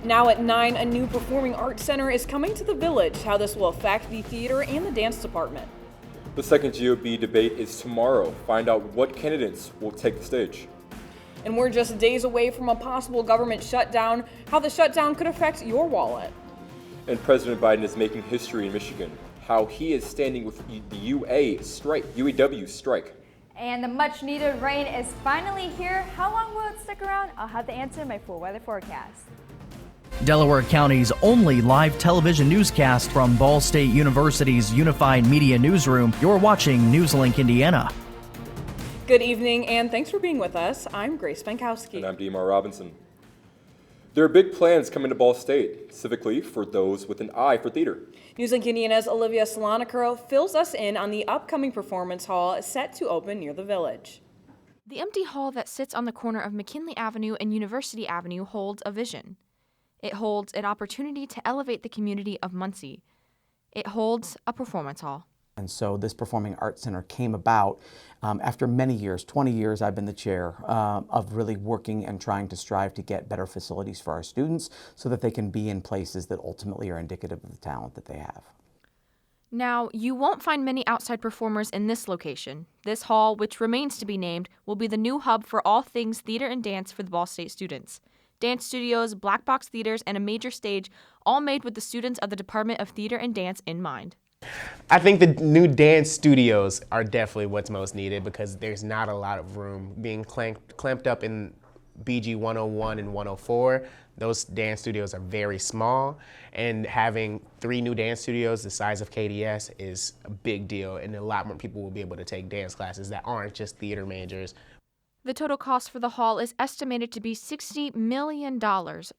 Now at 9, a new performing arts center is coming to the village. How this will affect the theater and the dance department. The second GOP debate is tomorrow. Find out what candidates will take the stage. And we're just days away from a possible government shutdown. How the shutdown could affect your wallet. And President Biden is making history in Michigan. How he is standing with the UAW strike. And the much needed rain is finally here. How long will it stick around? I'll have the answer in my full weather forecast. Delaware County's only live television newscast from Ball State University's Unified Media Newsroom. You're watching NewsLink Indiana. Good evening, and thanks for being with us. I'm Grace Bankowski. And I'm DMR Robinson. There are big plans coming to Ball State, specifically for those with an eye for theater. NewsLink Indiana's Olivia Solonico fills us in on the upcoming performance hall set to open near the village. The empty hall that sits on the corner of McKinley Avenue and University Avenue holds a vision. It holds an opportunity to elevate the community of Muncie. It holds a performance hall. And so this Performing Arts Center came about after many years, 20 years I've been the chair of really working and trying to strive to get better facilities for our students so that they can be in places that ultimately are indicative of the talent that they have. Now, you won't find many outside performers in this location. This hall, which remains to be named, will be the new hub for all things theater and dance for the Ball State students. Dance studios, black box theaters, and a major stage, all made with the students of the Department of Theater and Dance in mind. I think the new dance studios are definitely what's most needed because there's not a lot of room. Being clamped up in BG 101 and 104, those dance studios are very small, and having 3 new dance studios the size of KDS is a big deal, and a lot more people will be able to take dance classes that aren't just theater majors. The total cost for the hall is estimated to be $60 million,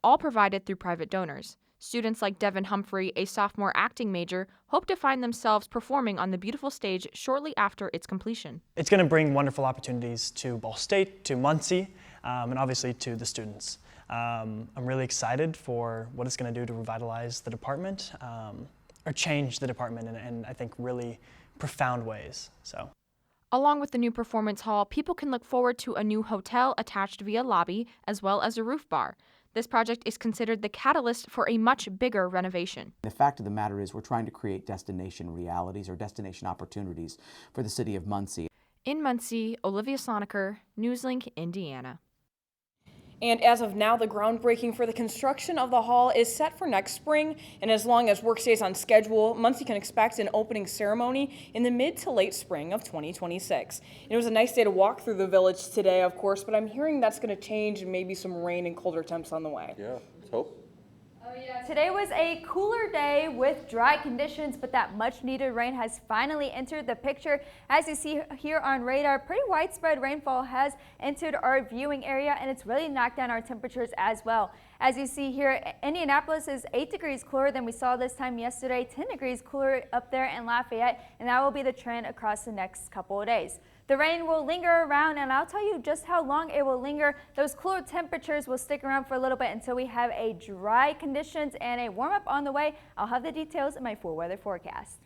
all provided through private donors. Students like Devin Humphrey, a sophomore acting major, hope to find themselves performing on the beautiful stage shortly after its completion. It's going to bring wonderful opportunities to Ball State, to Muncie, and obviously to the students. I'm really excited for what it's going to do to revitalize the department, or change the department in I think really profound ways. Along with the new performance hall, people can look forward to a new hotel attached via lobby, as well as a roof bar. This project is considered the catalyst for a much bigger renovation. The fact of the matter is we're trying to create destination realities or destination opportunities for the city of Muncie. In Muncie, Olivia Soneker, NewsLink, Indiana. And as of now, the groundbreaking for the construction of the hall is set for next spring. And as long as work stays on schedule, Muncie can expect an opening ceremony in the mid to late spring of 2026. And it was a nice day to walk through the village today, of course, but I'm hearing that's going to change and maybe some rain and colder temps on the way. Yeah, let's hope. Today was a cooler day with dry conditions, but that much needed rain has finally entered the picture. As you see here on radar, pretty widespread rainfall has entered our viewing area, and it's really knocked down our temperatures as well. As you see here, Indianapolis is 8 degrees cooler than we saw this time yesterday, 10 degrees cooler up there in Lafayette, and that will be the trend across the next couple of days. The rain will linger around, and I'll tell you just how long it will linger. Those cooler temperatures will stick around for a little bit until we have a dry conditions and a warm up on the way. I'll have the details in my full weather forecast.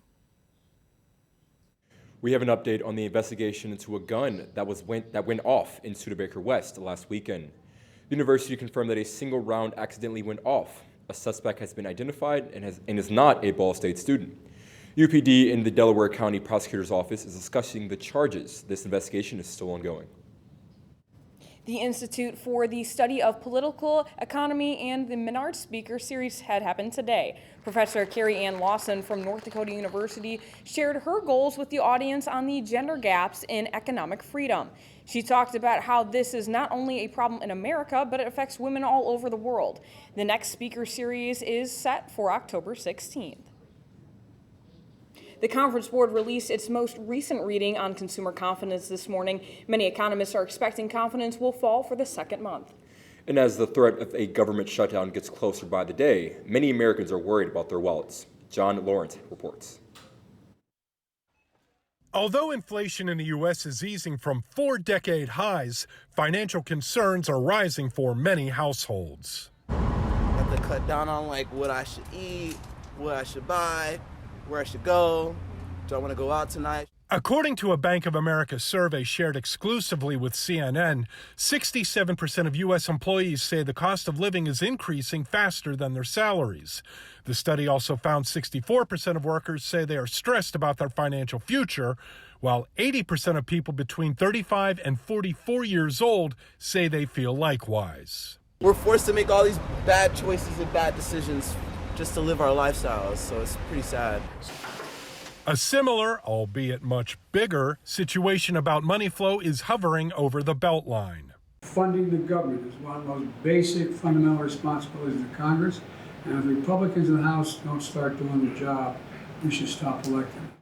We have an update on the investigation into a gun that went off in Studebaker West last weekend. The university confirmed that a single round accidentally went off. A suspect has been identified and is not a Ball State student. UPD in the Delaware County Prosecutor's Office is discussing the charges. This investigation is still ongoing. The Institute for the Study of Political Economy and the Menard Speaker Series had happened today. Professor Carrie Ann Lawson from North Dakota University shared her goals with the audience on the gender gaps in economic freedom. She talked about how this is not only a problem in America, but it affects women all over the world. The next speaker series is set for October 16th. The Conference Board released its most recent reading on consumer confidence this morning. Many economists are expecting confidence will fall for the second month. And as the threat of a government shutdown gets closer by the day, many Americans are worried about their wallets. John Lawrence reports. Although inflation in the U.S. is easing from 4-decade highs, financial concerns are rising for many households. I have to cut down on what I should eat, what I should buy, where I should go. Do I want to go out tonight? According to a Bank of America survey shared exclusively with CNN, 67% of U.S. employees say the cost of living is increasing faster than their salaries. The study also found 64% of workers say they are stressed about their financial future, while 80% of people between 35 and 44 years old say they feel likewise. We're forced to make all these bad choices and bad decisions just to live our lifestyles, so it's pretty sad. A similar, albeit much bigger, situation about money flow is hovering over the Beltline. Funding the government is one of the most basic fundamental responsibilities of Congress, and if the Republicans in the House don't start doing the job, we should stop electing.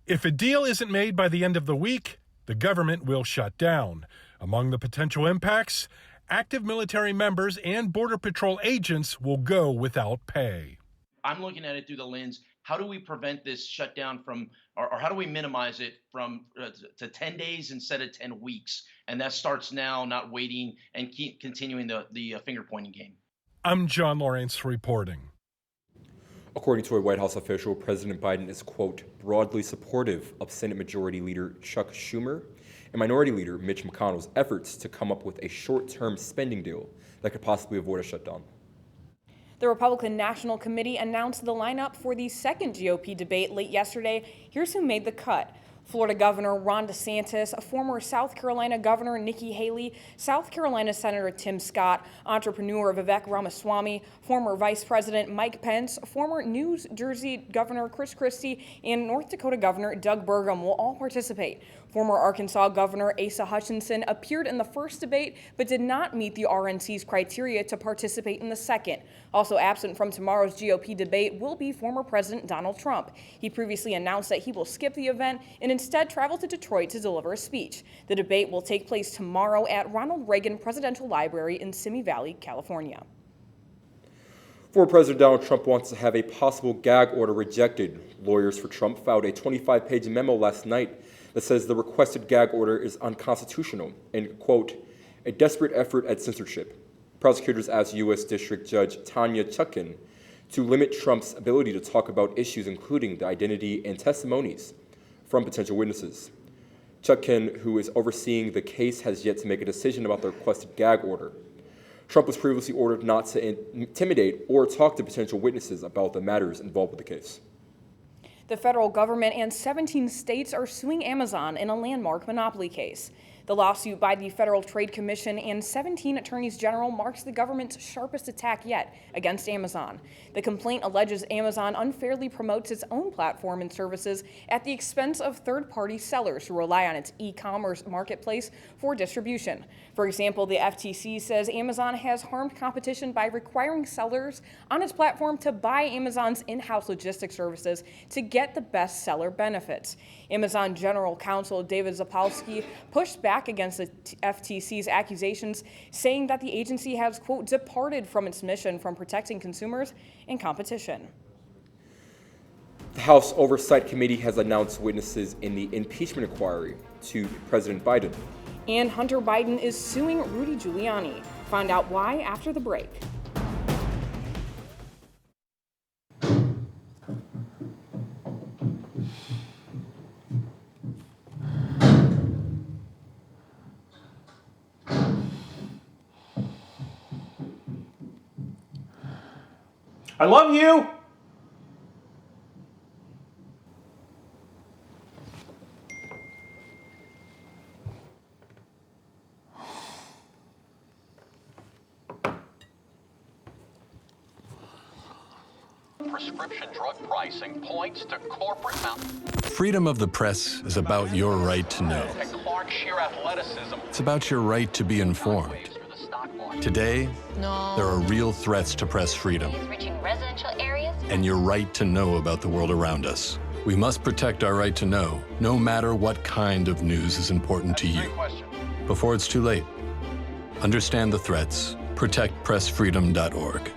If a deal isn't made by the end of the week, the government will shut down. Among the potential impacts, active military members and Border Patrol agents will go without pay. I'm looking at it through the lens, how do we prevent this shutdown from, or how do we minimize it from to 10 days instead of 10 weeks? And that starts now, not waiting and keep continuing the finger-pointing game. I'm John Lawrence reporting. According to a White House official, President Biden is, quote, broadly supportive of Senate Majority Leader Chuck Schumer and Minority Leader Mitch McConnell's efforts to come up with a short-term spending deal that could possibly avoid a shutdown. The Republican National Committee announced the lineup for the second GOP debate late yesterday. Here's who made the cut. Florida Governor Ron DeSantis, former South Carolina Governor Nikki Haley, South Carolina Senator Tim Scott, entrepreneur Vivek Ramaswamy, former Vice President Mike Pence, former New Jersey Governor Chris Christie, and North Dakota Governor Doug Burgum will all participate. Former Arkansas Governor Asa Hutchinson appeared in the first debate but did not meet the RNC's criteria to participate in the second. Also absent from tomorrow's GOP debate will be former President Donald Trump. He previously announced that he will skip the event and instead travel to Detroit to deliver a speech. The debate will take place tomorrow at Ronald Reagan Presidential Library in Simi Valley, California. Former President Donald Trump wants to have a possible gag order rejected. Lawyers for Trump filed a 25-page memo last night that says the requested gag order is unconstitutional and, quote, a desperate effort at censorship. Prosecutors asked U.S. District Judge Tanya Chutkan to limit Trump's ability to talk about issues including the identity and testimonies from potential witnesses. Chutkan, who is overseeing the case, has yet to make a decision about the requested gag order. Trump was previously ordered not to intimidate or talk to potential witnesses about the matters involved with the case. The federal government and 17 states are suing Amazon in a landmark monopoly case. The lawsuit by the Federal Trade Commission and 17 attorneys general marks the government's sharpest attack yet against Amazon. The complaint alleges Amazon unfairly promotes its own platform and services at the expense of third-party sellers who rely on its e-commerce marketplace for distribution. For example, the FTC says Amazon has harmed competition by requiring sellers on its platform to buy Amazon's in-house logistics services to get the best seller benefits. Amazon General Counsel David Zapolsky pushed back against the FTC's accusations, saying that the agency has, quote, departed from its mission from protecting consumers and competition. The House Oversight Committee has announced witnesses in the impeachment inquiry to President Biden. And Hunter Biden is suing Rudy Giuliani. Find out why after the break. I love you! Prescription drug pricing points to corporate Freedom of the press is about your right to know. and Clark sheer athleticism. It's about your right to be informed. Today, there are real threats to press freedom Reaching residential areas. and your right to know about the world around us. We must protect our right to know, no matter what kind of news is important to you. Before it's too late. Understand the threats. ProtectPressFreedom.org.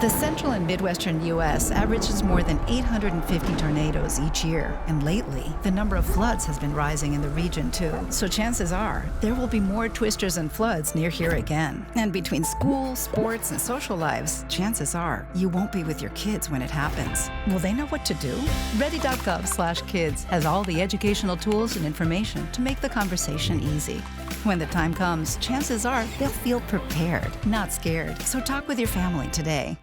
The central and midwestern U.S. averages more than 850 tornadoes each year, and lately, the number of floods has been rising in the region too. So chances are, there will be more twisters and floods near here again. And between school, sports, and social lives, chances are, you won't be with your kids when it happens. Will they know what to do? Ready.gov/kids has all the educational tools and information to make the conversation easy. When the time comes, chances are they'll feel prepared, not scared. So talk with your family today.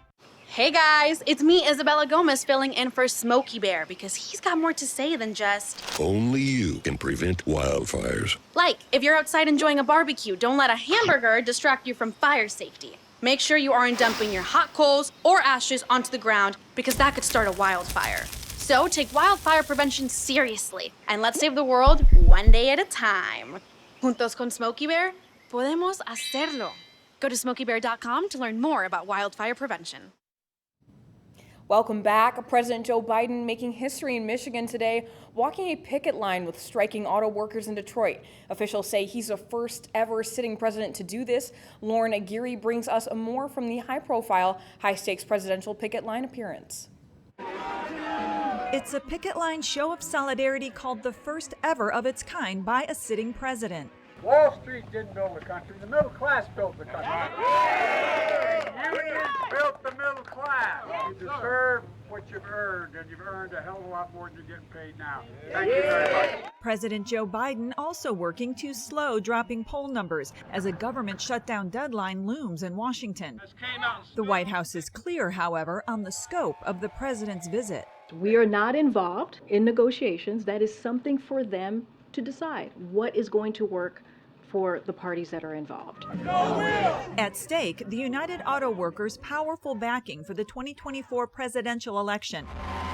Hey guys, it's me, Isabella Gomez, filling in for Smokey Bear because he's got more to say than just... Only you can prevent wildfires. Like, if you're outside enjoying a barbecue, don't let a hamburger distract you from fire safety. Make sure you aren't dumping your hot coals or ashes onto the ground because that could start a wildfire. So take wildfire prevention seriously and let's save the world one day at a time. Juntos con Smokey Bear, podemos hacerlo. Go to smokeybear.com to learn more about wildfire prevention. Welcome back. President Joe Biden making history in Michigan today, walking a picket line with striking auto workers in Detroit. Officials say he's the first ever sitting president to do this. Lauren Aguirre brings us more from the high-profile, high-stakes presidential picket line appearance. It's a picket line show of solidarity called the first ever of its kind by a sitting president. Wall Street didn't build the country, the middle class built the country. Unions built the middle class. You deserve what you've earned, and you've earned a hell of a lot more than you're getting paid now. Thank you very much. President Joe Biden also working to slow dropping poll numbers as a government shutdown deadline looms in Washington. The White House is clear, however, on the scope of the president's visit. We are not involved in negotiations. That is something for them to decide what is going to work for the parties that are involved. At stake, the United Auto Workers' powerful backing for the 2024 presidential election.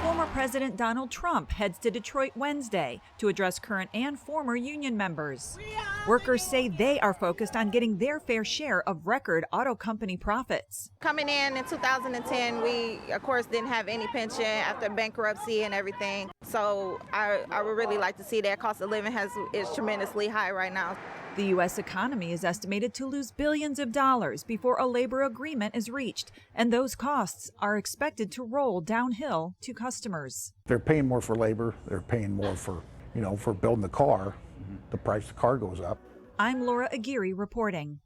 Former President Donald Trump heads to Detroit Wednesday to address current and former union members. Workers say they are focused on getting their fair share of record auto company profits. Coming in 2010, we, of course, didn't have any pension after bankruptcy and everything. So I would really like to see that cost of living is tremendously high right now. The U.S. economy is estimated to lose billions of dollars before a labor agreement is reached, and those costs are expected to roll downhill to customers. They're paying more for labor. They're paying more for building the car. The price of the car goes up. I'm Laura Aguirre reporting.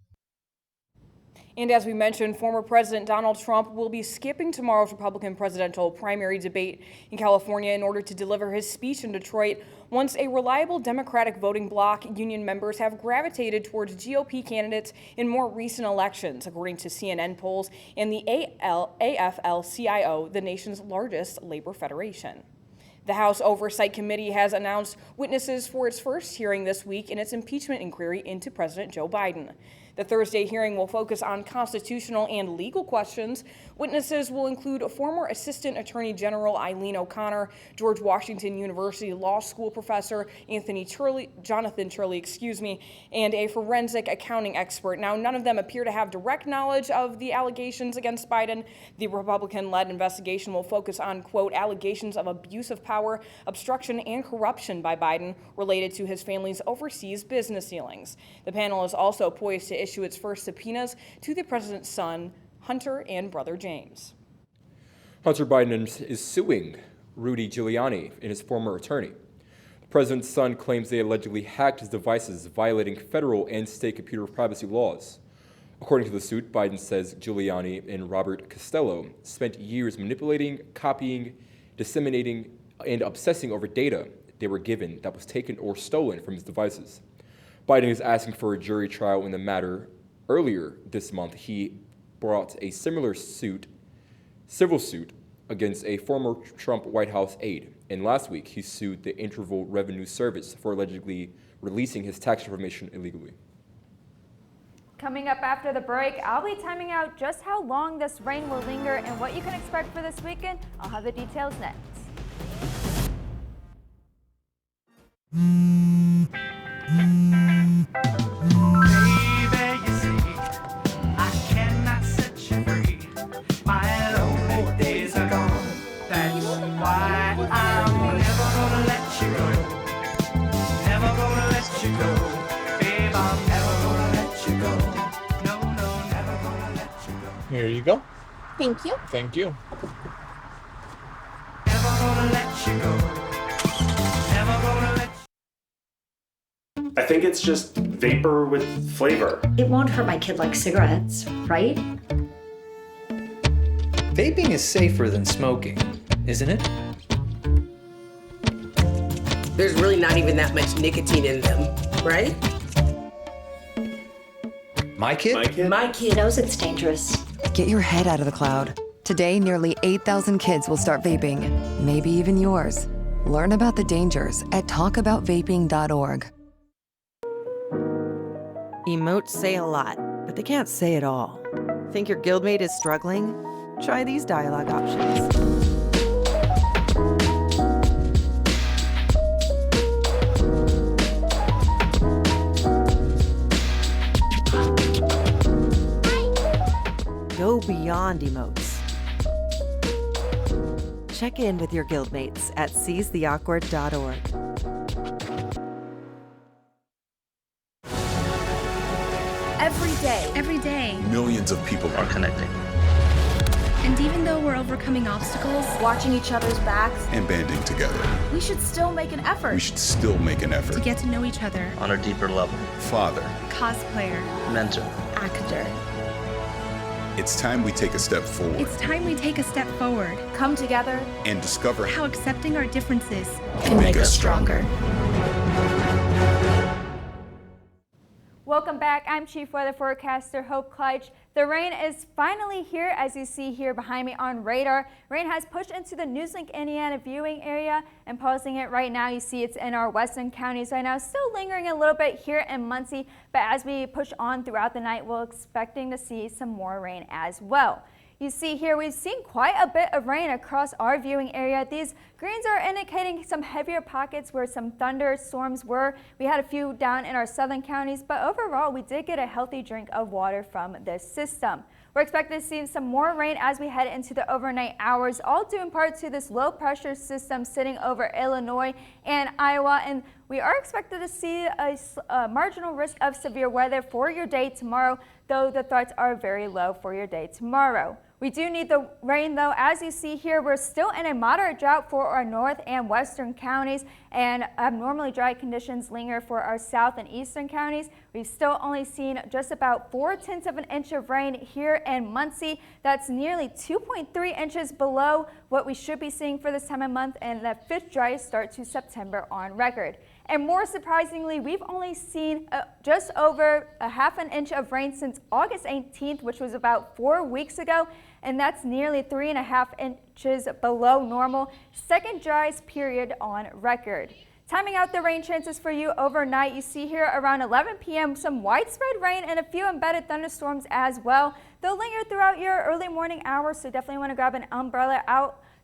And as we mentioned, former President Donald Trump will be skipping tomorrow's Republican presidential primary debate in California in order to deliver his speech in Detroit. Once a reliable Democratic voting bloc, union members have gravitated towards GOP candidates in more recent elections, according to CNN polls and the AFL-CIO, the nation's largest labor federation. The House Oversight Committee has announced witnesses for its first hearing this week in its impeachment inquiry into President Joe Biden. The Thursday hearing will focus on constitutional and legal questions. Witnesses will include former Assistant Attorney General Eileen O'Connor, George Washington University Law School professor Jonathan Turley, and a forensic accounting expert. Now, none of them appear to have direct knowledge of the allegations against Biden. The Republican-led investigation will focus on, quote, allegations of abuse of power, obstruction, and corruption by Biden related to his family's overseas business dealings. The panel is also poised to issue its first subpoenas to the president's son, Hunter, and brother James. Hunter Biden is suing Rudy Giuliani and his former attorney. The president's son claims they allegedly hacked his devices, violating federal and state computer privacy laws. According to the suit, Biden says Giuliani and Robert Costello spent years manipulating, copying, disseminating, and obsessing over data they were given that was taken or stolen from his devices. Biden is asking for a jury trial in the matter. Earlier this month, he brought a similar civil suit, against a former Trump White House aide. And last week, he sued the Internal Revenue Service for allegedly releasing his tax information illegally. Coming up after the break, I'll be timing out just how long this rain will linger and what you can expect for this weekend. I'll have the details next. Here you go. Thank you. Thank you. I think it's just vapor with flavor. It won't hurt my kid like cigarettes, right? Vaping is safer than smoking, isn't it? There's really not even that much nicotine in them, right? My kid? My kid knows it's dangerous. Get your head out of the cloud. Today, nearly 8,000 kids will start vaping, maybe even yours. Learn about the dangers at talkaboutvaping.org. Emotes say a lot, but they can't say it all. Think your guildmate is struggling? Try these dialogue options. Go beyond emotes. Check in with your guildmates at seizetheawkward.org. Every day, Millions of people are connecting and even though we're overcoming obstacles, watching each other's backs, and banding together. we should still make an effort We should still make an to effort. get to know each other. On a deeper level. Father, Cosplayer, Mentor. actor. it's time we take a step forward It's time we take a step forward. come together. and discover How accepting our differences can make us stronger. Welcome back. I'm Chief Weather Forecaster Hope Kleitch. The rain is finally here, as you see here behind me on radar. Rain has pushed into the NewsLink, Indiana viewing area and pausing it right now. You see it's in our western counties right now, still lingering a little bit here in Muncie, but as we push on throughout the night, we're expecting to see some more rain as well. You see here, we've seen quite a bit of rain across our viewing area. These greens are indicating some heavier pockets where some thunderstorms were. We had a few down in our southern counties, but overall, we did get a healthy drink of water from this system. We're expecting to see some more rain as we head into the overnight hours, all due in part to this low pressure system sitting over Illinois and Iowa. And we are expected to see a marginal risk of severe weather for your day tomorrow, though the threats are very low for your day tomorrow. We do need the rain though. As you see here, we're still in a moderate drought for our north and western counties, and abnormally dry conditions linger for our south and eastern counties. We've still only seen just about 4/10 of an inch of rain here in Muncie. That's nearly 2.3 inches below what we should be seeing for this time of month, and the fifth driest start to September on record. And more surprisingly, we've only seen just over a half an inch of rain since August 18th, which was about 4 weeks ago, and that's nearly 3.5 inches below normal, second driest period on record. Timing out the rain chances for you overnight, you see here around 11 p.m. some widespread rain and a few embedded thunderstorms as well. They'll linger throughout your early morning hours, so definitely want to grab an umbrella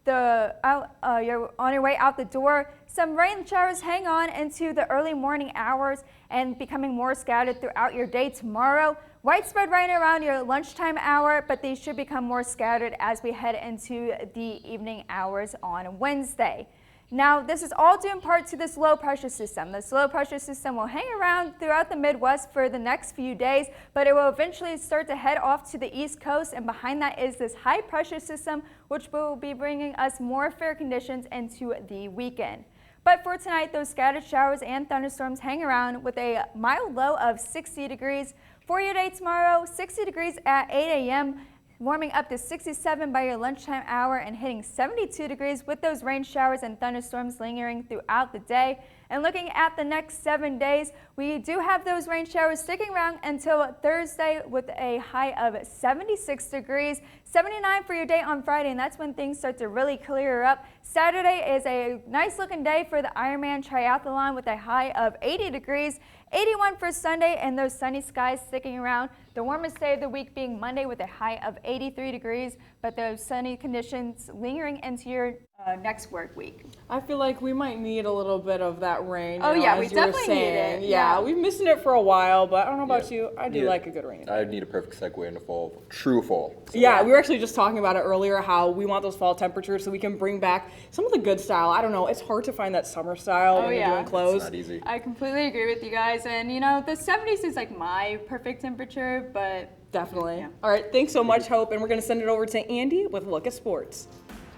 you're on your way out the door. Some rain showers hang on into the early morning hours and becoming more scattered throughout your day tomorrow. Widespread rain around your lunchtime hour, but these should become more scattered as we head into the evening hours on Wednesday. Now, this is all due in part to this low pressure system. This low pressure system will hang around throughout the Midwest for the next few days, but it will eventually start to head off to the East Coast, and behind that is this high pressure system, which will be bringing us more fair conditions into the weekend. But for tonight, those scattered showers and thunderstorms hang around with a mild low of 60 degrees. For your day tomorrow, 60 degrees at 8 a.m., warming up to 67 by your lunchtime hour and hitting 72 degrees with those rain showers and thunderstorms lingering throughout the day. And looking at the next 7 days, we do have those rain showers sticking around until Thursday with a high of 76 degrees, 79 for your day on Friday, and that's when things start to really clear up. Saturday is a nice looking day for the Ironman Triathlon with a high of 80 degrees, 81 for Sunday, and those sunny skies sticking around. The warmest day of the week being Monday with a high of 83 degrees, but those sunny conditions lingering into your next work week. I feel like we might need a little bit of that rain. Oh, you know, yeah, as we you were definitely need saying. it. Yeah, Yeah. we've missing it for a while, but I don't know about you. I do like a good rainy day. I need a perfect segue into fall, true fall. So. Yeah, we were actually just talking about it earlier, how we want those fall temperatures so we can bring back some of the good style. I don't know, it's hard to find that summer style when you're doing clothes. It's not easy. I completely agree with you guys, and you know, the 70s is like my perfect temperature, better, but Definitely. Yeah. All right, thanks so much, Hope, and we're going to send it over to Andy with a look at sports.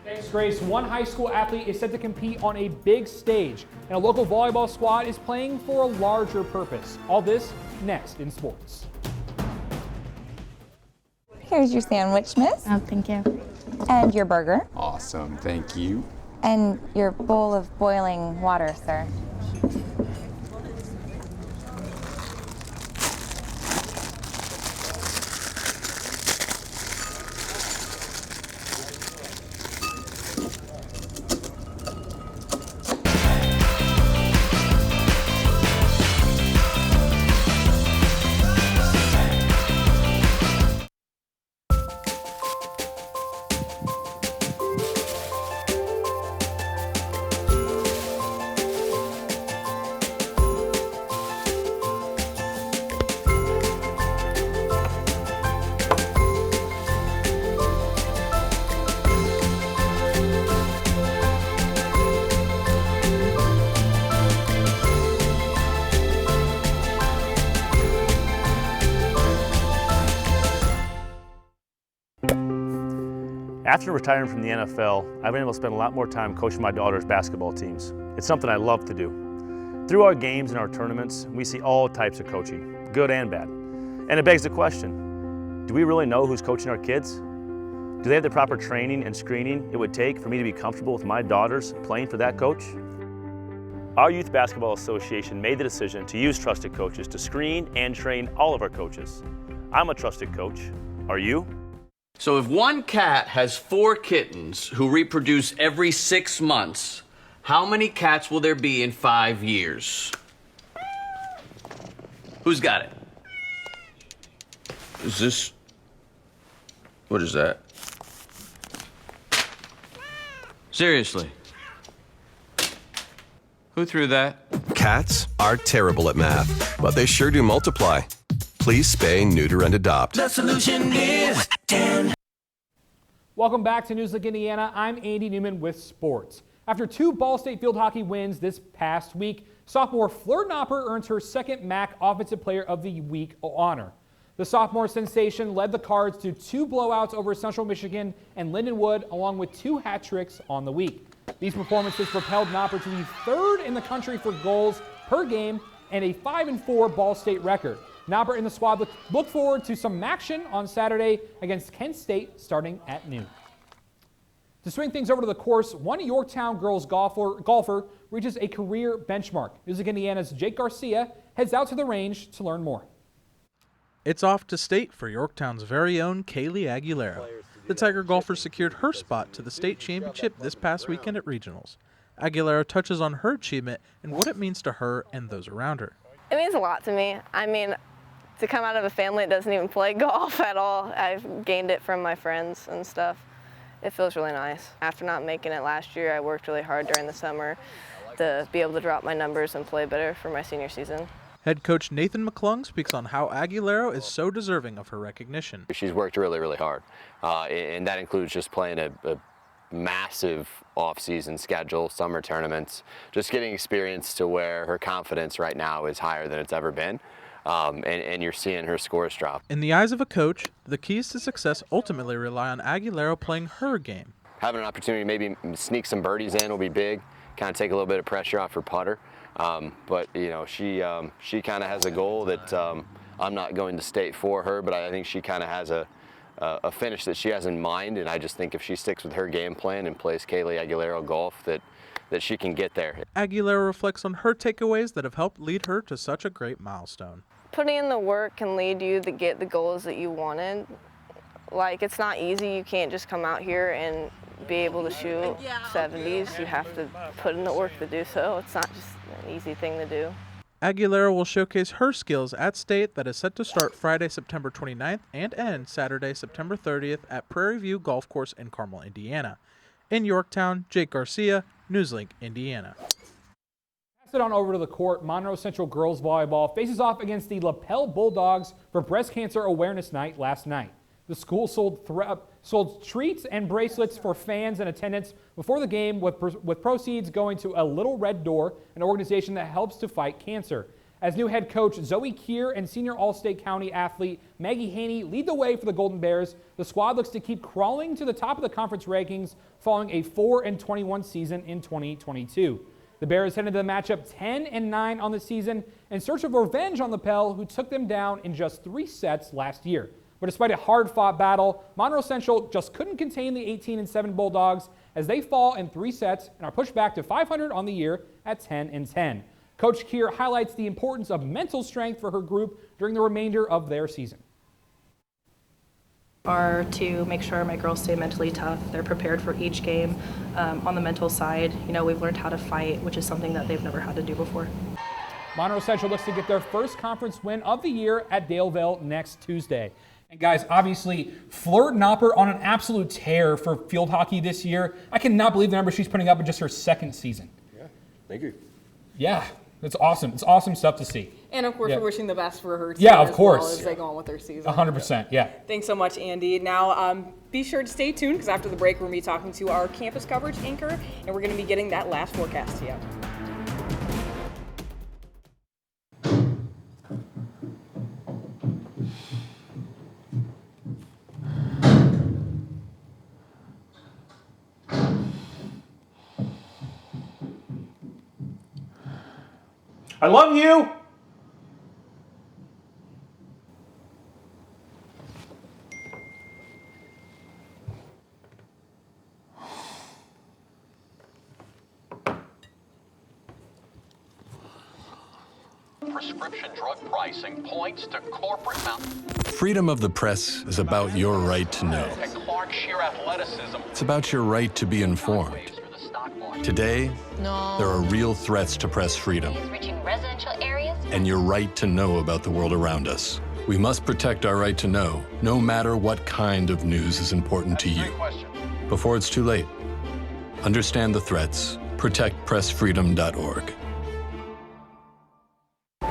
Thanks, Grace. One high school athlete is set to compete on a big stage, and a local volleyball squad is playing for a larger purpose. All this next in sports. Here's your sandwich, miss. Oh, thank you. And your burger. Awesome, thank you. And your bowl of boiling water, sir. After retiring from the NFL, I've been able to spend a lot more time coaching my daughter's basketball teams. It's something I love to do. Through our games and our tournaments, we see all types of coaching, good and bad. And it begs the question, do we really know who's coaching our kids? Do they have the proper training and screening it would take for me to be comfortable with my daughters playing for that coach? Our Youth Basketball Association made the decision to use trusted coaches to screen and train all of our coaches. I'm a trusted coach. Are you? So if one cat has 4 kittens who reproduce every 6 months, how many cats will there be in 5 years? Who's got it? Is this... What is that? Seriously? Who threw that? Cats are terrible at math, but they sure do multiply. Please spay, neuter, and adopt. The solution is 10. Welcome back to NewsLink Indiana. I'm Andy Newman with sports. After 2 Ball State field hockey wins this past week, sophomore Fleur Knopper earns her second MAC Offensive Player of the Week honor. The sophomore sensation led the Cards to 2 blowouts over Central Michigan and Lindenwood, along with 2 hat tricks on the week. These performances propelled Knopper to be 3rd in the country for goals per game and a 5-4 Ball State record. Knopper and the squad look forward to some action on Saturday against Kent State starting at noon. To swing things over to the course, one Yorktown girls golfer reaches a career benchmark. NewsLink Indiana's Jake Garcia heads out to the range to learn more. It's off to state for Yorktown's very own Kaylee Aguilera. The Tiger golfer secured her spot to the state championship this past weekend at regionals. Aguilera touches on her achievement and what it means to her and those around her. It means a lot to me. I mean, to come out of a family that doesn't even play golf at all, I've gained it from my friends and stuff. It feels really nice. After not making it last year, I worked really hard during the summer to be able to drop my numbers and play better for my senior season. Head coach Nathan McClung speaks on how Aguilera is so deserving of her recognition. She's worked really, really hard, and that includes just playing a massive off-season schedule, summer tournaments, just getting experience to where her confidence right now is higher than it's ever been, and you're seeing her scores drop. In the eyes of a coach, the keys to success ultimately rely on Aguilera playing her game. Having an opportunity to maybe sneak some birdies in will be big, kind of take a little bit of pressure off her putter. But you know, she kind of has a goal that I'm not going to state for her, but I think she kind of has a finish that she has in mind, and I just think if she sticks with her game plan and plays Kaylee Aguilera golf, that she can get there. Aguilera reflects on her takeaways that have helped lead her to such a great milestone. Putting in the work can lead you to get the goals that you wanted. Like, it's not easy. You can't just come out here and be able to shoot 70s. You have to put in the work to do so. It's not just an easy thing to do. Aguilera will showcase her skills at state that is set to start Friday, September 29th and end Saturday, September 30th at Prairie View Golf Course in Carmel, Indiana. In Yorktown, Jake Garcia, NewsLink, Indiana. Pass it on over to the court. Monroe Central girls volleyball faces off against the Lapel Bulldogs for Breast Cancer Awareness Night last night. The school sold treats and bracelets for fans in attendance before the game, with proceeds going to a Little Red Door, an organization that helps to fight cancer. As new head coach Zoe Keir and senior All-State County athlete Maggie Haney lead the way for the Golden Bears, the squad looks to keep crawling to the top of the conference rankings following a 4-21 season in 2022. The Bears head into the matchup 10-9 on the season in search of revenge on the Pell, who took them down in just 3 sets last year. But despite a hard-fought battle, Monroe Central just couldn't contain the 18-7 Bulldogs as they fall in 3 sets and are pushed back to 500 on the year at 10-10. Coach Keir highlights the importance of mental strength for her group during the remainder of their season. Are to make sure my girls stay mentally tough. They're prepared for each game. On the mental side, we've learned how to fight, which is something that they've never had to do before. Monroe Central looks to get their first conference win of the year at Daleville next Tuesday. And guys, obviously, Fleur Knopper on an absolute tear for field hockey this year. I cannot believe the number she's putting up in just her second season. Yeah, thank you. Yeah, it's awesome. It's awesome stuff to see. And of course, Yeah. we're wishing the best for her team. Yeah, of as course. well as they go on with their season. 100%, yeah. Thanks so much, Andy. Now, be sure to stay tuned because after the break, we're going to be talking to our campus coverage anchor, and we're going to be getting that last forecast to you. I love you! Prescription drug pricing points to corporate Freedom of the press is about your right to know. and Clark sheer athleticism. It's about your right to be informed. Today, there are real threats to press freedom Reaching residential areas. and your right to know about the world around us. We must protect our right to know, no matter what kind of news is important to you. Before it's too late, understand the threats. ProtectPressFreedom.org.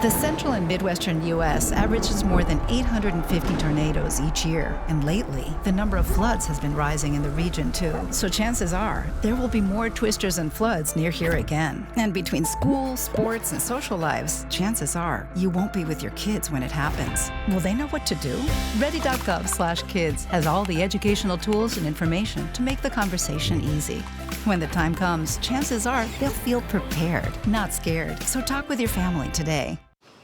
The central and midwestern U.S. averages more than 850 tornadoes each year, and lately, the number of floods has been rising in the region too. So chances are, there will be more twisters and floods near here again. And between school, sports, and social lives, chances are, you won't be with your kids when it happens. Will they know what to do? Ready.gov/kids has all the educational tools and information to make the conversation easy. When the time comes, chances are they'll feel prepared, not scared. So talk with your family today.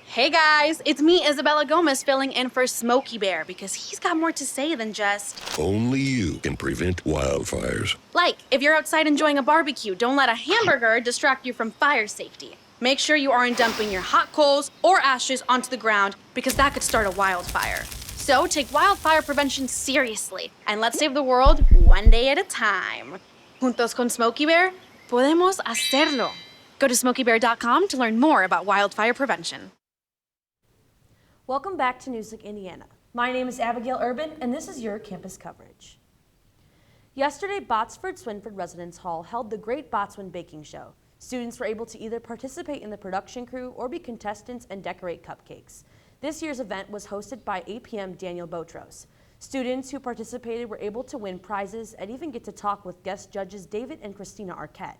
Hey guys, it's me, Isabella Gomez, filling in for Smokey Bear because he's got more to say than just, Only you can prevent wildfires. like, if you're outside enjoying a barbecue, don't let a hamburger distract you from fire safety. Make sure you aren't dumping your hot coals or ashes onto the ground because that could start a wildfire. So take wildfire prevention seriously and let's save the world one day at a time. Juntos con Smokey Bear, podemos hacerlo. Go to smokeybear.com to learn more about wildfire prevention. Welcome back to NewsLink Indiana. My name is Abigail Urban, and this is your campus coverage. Yesterday, Botsford-Swinford Residence Hall held the Great Botswan Baking Show. Students were able to either participate in the production crew or be contestants and decorate cupcakes. This year's event was hosted by APM Daniel Botros. Students who participated were able to win prizes and even get to talk with guest judges David and Christina Arquette.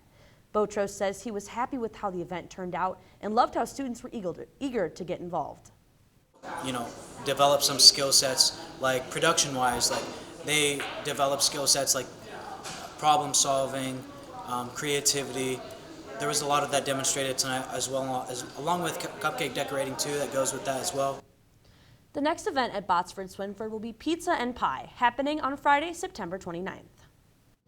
Botros says he was happy with how the event turned out and loved how students were eager to get involved. Develop some skill sets, like production-wise, like they develop skill sets like problem solving, creativity. There was a lot of that demonstrated tonight as well, along with cupcake decorating too, that goes with that as well. The next event at Botsford-Swinford will be Pizza and Pie, happening on Friday, September 29th.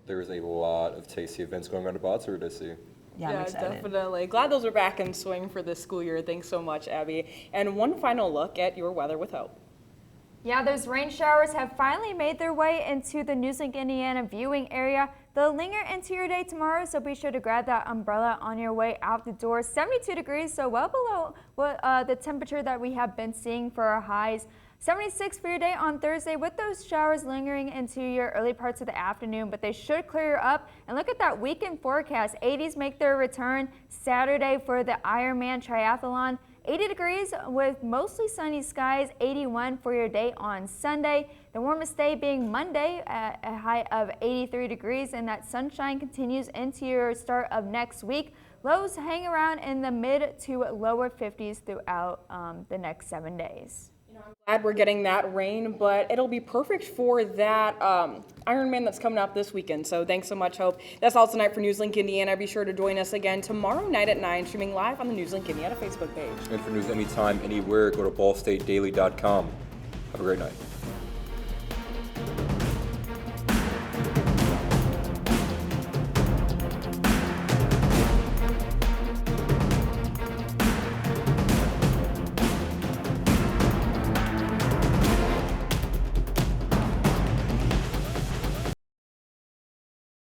There's a lot of tasty events going on at Botsford this year. Yeah, I'm excited. Definitely. Glad those are back in swing for this school year. Thanks so much, Abby. And one final look at your weather with Hope. Yeah, those rain showers have finally made their way into the NewsLink Indiana viewing area. They'll linger into your day tomorrow, so be sure to grab that umbrella on your way out the door. 72 degrees, so well below what the temperature that we have been seeing for our highs. 76 for your day on Thursday with those showers lingering into your early parts of the afternoon, but they should clear up. And look at that weekend forecast. 80s make their return Saturday for the Ironman Triathlon. 80 degrees with mostly sunny skies, 81 for your day on Sunday. The warmest day being Monday at a high of 83 degrees, and that sunshine continues into your start of next week. Lows hang around in the mid to lower 50s throughout the next 7 days. Glad we're getting that rain, but it'll be perfect for that Ironman that's coming up this weekend. So thanks so much, Hope. That's all tonight for NewsLink Indiana. Be sure to join us again tomorrow night at 9, streaming live on the NewsLink Indiana Facebook page. And for news anytime, anywhere, go to ballstatedaily.com. Have a great night.